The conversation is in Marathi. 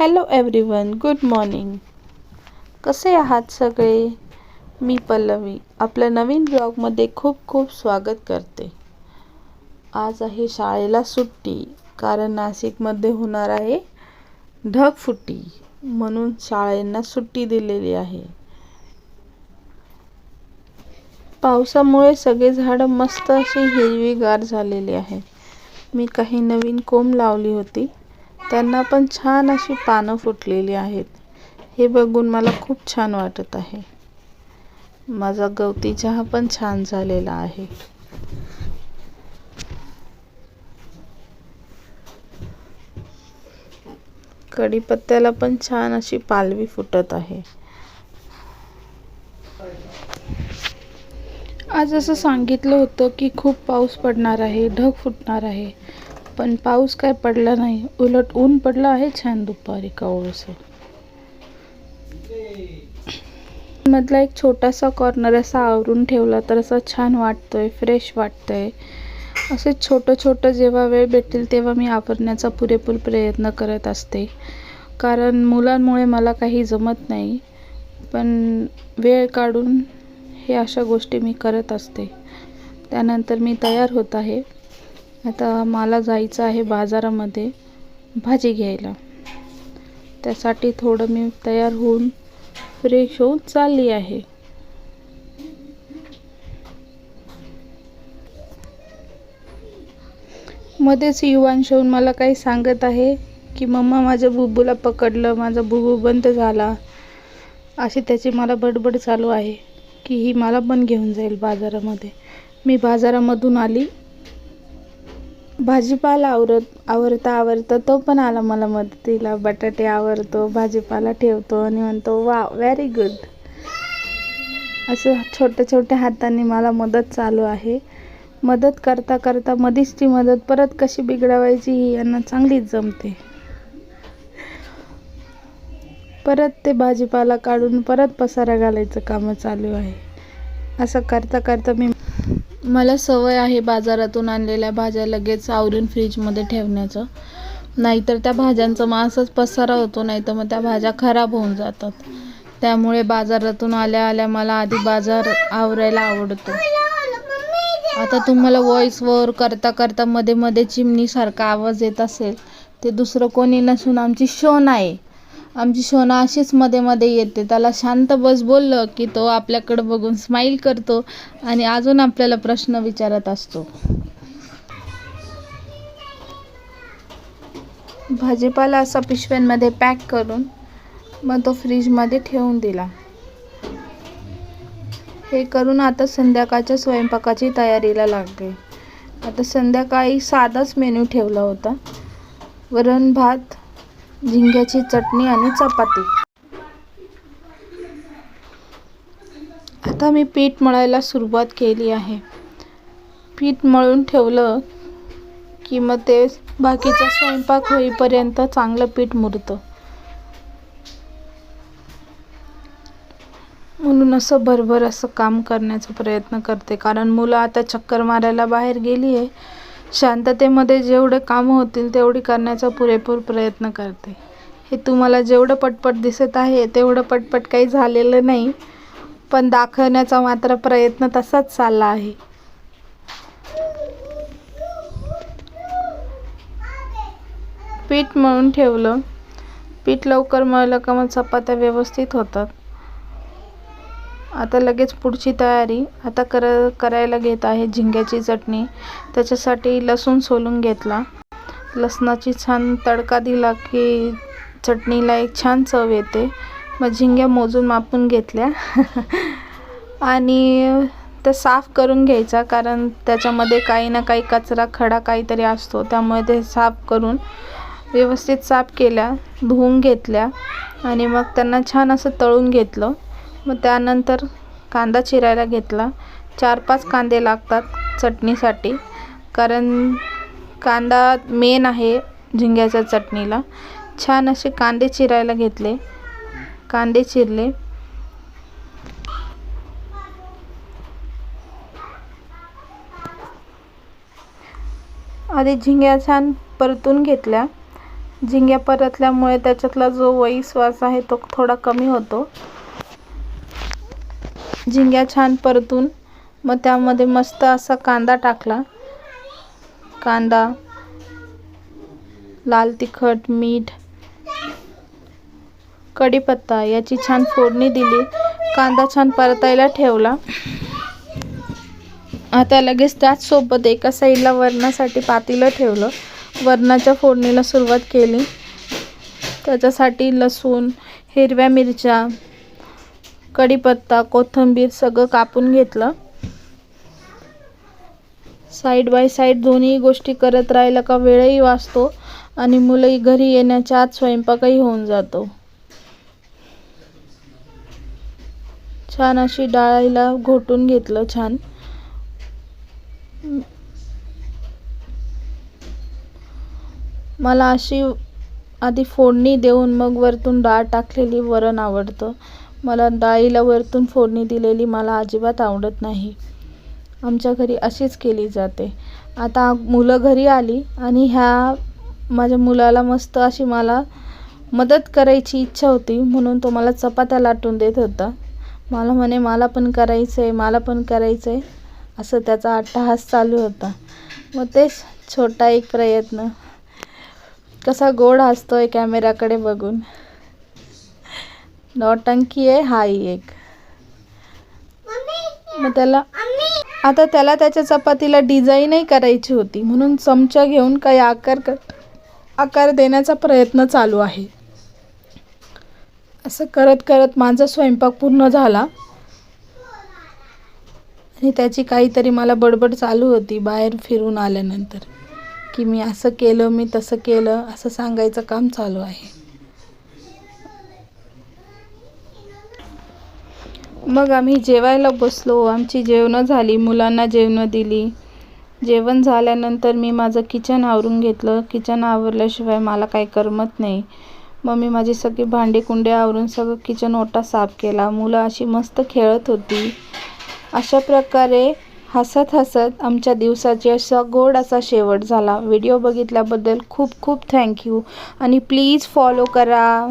Hello everyone, good morning. कसे आहात सगळे? मी पल्लवी आपल्या नवीन ब्लॉगमध्ये खूप खूप स्वागत करते. आज आहे शाळेला सुट्टी, कारण नाशिकमध्ये होणार आहे ढगफुटी, म्हणून शाळेंना सुट्टी दिलेली आहे. पावसामुळे सगळे झाडं मस्त अशी हिरवीगार झालेली आहे. मी काही नवीन कोंब लावली होती, त्यांना पण छान अशी पानं फुटलेली आहेत. हे बघून मला खूप छान वाटत आहे. माझा गवती चहा पण छान झालेला आहे. कढीपत्त्याला पण छान अशी पालवी फुटत आहे. आज असं सांगितलं होतं की खूप पाऊस पडणार आहे, ढग फुटणार आहे, पण पाऊस काय पडला नाही. उलट ऊन पडलं आहे छान दुपारी कवळसं. मधला एक छोटासा कॉर्नर असा आवरून ठेवला तर असं छान वाटतंय, फ्रेश वाटतंय. असे छोटं जेव्हा वेळ भेटेल तेव्हा मी आवरण्याचा पुरेपूर प्रयत्न करत असते, कारण मुलांमुळे मला काही जमत नाही. पण वेळ काढून हे अशा गोष्टी मी करत असते. त्यानंतर मी तयार होत आहे. आता मला जायचं आहे बाजारामध्ये भाजी घ्यायला. त्यासाठी थोडं मी तयार होऊन फ्रेश होऊन चालली आहे. मध्येच युवांश येऊन मला काही सांगत आहे की मम्मा माझ्या बुबूला पकडलं, माझा बुबू बंद झाला. अशी त्याची मला बडबड चालू आहे की ही मला पण घेऊन जाईल बाजारामध्ये. मी बाजारामधून आली. भाजीपाला आवरता तो पण आला मला मदतीला. बटाटे आवरतो, भाजीपाला ठेवतो आणि म्हणतो वा व्हेरी गुड. असं छोट्या हातांनी मला मदत चालू आहे. मदत करता करता मधीच ती मदत परत कशी बिघडवायची ही यांना चांगलीच जमते. परत ते भाजीपाला काढून परत पसारा घालायचं काम चालू आहे. असं करता करता मला सवय आहे बाजारातून आणलेल्या भाज्या लगेच आवरून फ्रीजमध्ये ठेवण्याचं. नाहीतर त्या भाज्यांचा असंच पसारा होतो, नाहीतर मग त्या भाज्या खराब होऊन जातात. त्यामुळे बाजारातून आल्या मला आधी बाजार आवरायला आवडतो. आता तुम्हाला व्हॉइसवर करता मध्ये चिमणीसारखा आवाज येत असेल, ते दुसरं कोणी नसून आमची शोना आहे. आमची शोना अशीच मध्ये येते. त्याला शांत बस बोललं की तो आपल्याकडे बघून स्माईल करतो आणि अजून आपल्याला प्रश्न विचारत असतो. भाजीपाला असा पिशव्यांमध्ये पॅक करून मग तो फ्रीजमध्ये ठेवून दिला. हे करून आता संध्याकाळच्या स्वयंपाकाची तयारीला लागले. आता संध्याकाळी साधाच मेनू ठेवला होता. वरण भात, झिंग्याची चटणी आणि चपाती. आता मी पीठ मळायला सुरुवात केली आहे. पीठ मळून ठेवलं की मग ते बाकीचा स्वयंपाक होईपर्यंत चांगलं पीठ मुरतं. म्हणून असं भरभर असं काम करण्याचा प्रयत्न करते, कारण मुलं आता चक्कर मारायला बाहेर गेली आहे. शांततेमध्ये जेवढे कामं होतील तेवढी करण्याचा पुरेपूर प्रयत्न करते. हे तुम्हाला जेवढं पटपट दिसत आहे तेवढं पटपट काही झालेलं नाही, पण दाखवण्याचा मात्र प्रयत्न तसाच चालला आहे. पीठ मळून ठेवलं. पीठ लवकर मळलं का मग चपात्या व्यवस्थित होतात. आता लगेच पुढची तयारी. आता करायला घेत आहे झिंग्याची चटणी. त्याच्यासाठी लसूण सोलून घेतला. लसणाची छान तडका दिला की चटणीला एक छान चव येते. मग झिंग्या मोजून मापून घेतल्या आणि ते साफ करून घ्यायचा, कारण त्याच्यामध्ये काही ना काही कचरा खडा काहीतरी असतो. त्यामुळे ते साफ करून व्यवस्थित साफ केल्या, धुवून घेतल्या आणि मग त्यांना छान असं तळून घेतलं. मग त्यानंतर कांदा चिरायला घेतला. 4-5 कांदे लागतात चटणीसाठी, कारण कांदा मेन आहे झिंग्याच्या चटणीला. छान असे कांदे चिरायला घेतले. कांदे चिरले. आधी झिंग्या छान परतून घेतल्या. झिंग्या परतल्यामुळे त्याच्यातला जो वईश्वास आहे तो थोडा कमी होतो. झिंग्या छान परतून मग त्यामध्ये मस्त असा कांदा टाकला. कांदा, लाल तिखट, मीठ, कढीपत्ता याची छान फोडणी दिली. कांदा छान परतायला ठेवला. आता लगेच त्याचसोबत एका साईडला वरणासाठी पातेलं ठेवलं. वरणाच्या फोडणीला सुरुवात केली. त्याच्यासाठी लसूण, हिरव्या मिरच्या, कढीपत्ता, कोथिंबीर सगळं कापून घेतलं. साईड बाय साईड दोन्ही गोष्टी करत राहिलं का वेळही वाचतो आणि मुलंही घरी येण्याच्या आत स्वयंपाकही होऊन जातो. छान अशी डाळीला घोटून घेतलं. छान मला अशी आधी फोडणी देऊन मग वरतून डाळ टाकलेली वरण आवडतं. मला डाळीला वरतून फोडणी दिलेली मला अजिबात आवडत नाही. आमच्या घरी अशीच केली जाते. आता मुलं घरी आली आणि माझ्या मुलाला मस्त अशी मला मदत करायची इच्छा होती म्हणून तो मला चपात्या लाटून देत होता. मला म्हणे मला पण करायचं आहे, मला पण करायचं आहे, असं त्याचा अट्टहास चालू होता. मग तेच छोटा एक प्रयत्न. कसा गोड हसतोय कॅमेराकडे बघून. नौटंकी आहे हाही एक. मग त्याला त्याच्या चपातीला डिझाईनही करायची होती म्हणून चमचा घेऊन काही आकार देण्याचा प्रयत्न चालू आहे. असं करत करत माझा स्वयंपाक पूर्ण झाला आणि त्याची काहीतरी मला बडबड चालू होती बाहेर फिरून आल्यानंतर, की मी असं केलं, मी तसं केलं, असं सांगायचं काम चालू आहे. मग आम्ही जेवायला बसलो. आमची जेवणं झाली, मुलांना जेवणं दिली. जेवण झाल्यानंतर मी माझं किचन आवरून घेतलं. किचन आवरल्याशिवाय मला काही करमत नाही. मग मी माझी सगळी भांडी कुंडे आवरून सगळं किचन ओटा साफ केला. मुलं अशी मस्त खेळत होती. अशा प्रकारे हसत हसत आमच्या दिवसाची असा गोड असा शेवट झाला. व्हिडिओ बघितल्याबद्दल खूप खूप थँक्यू आणि प्लीज फॉलो करा.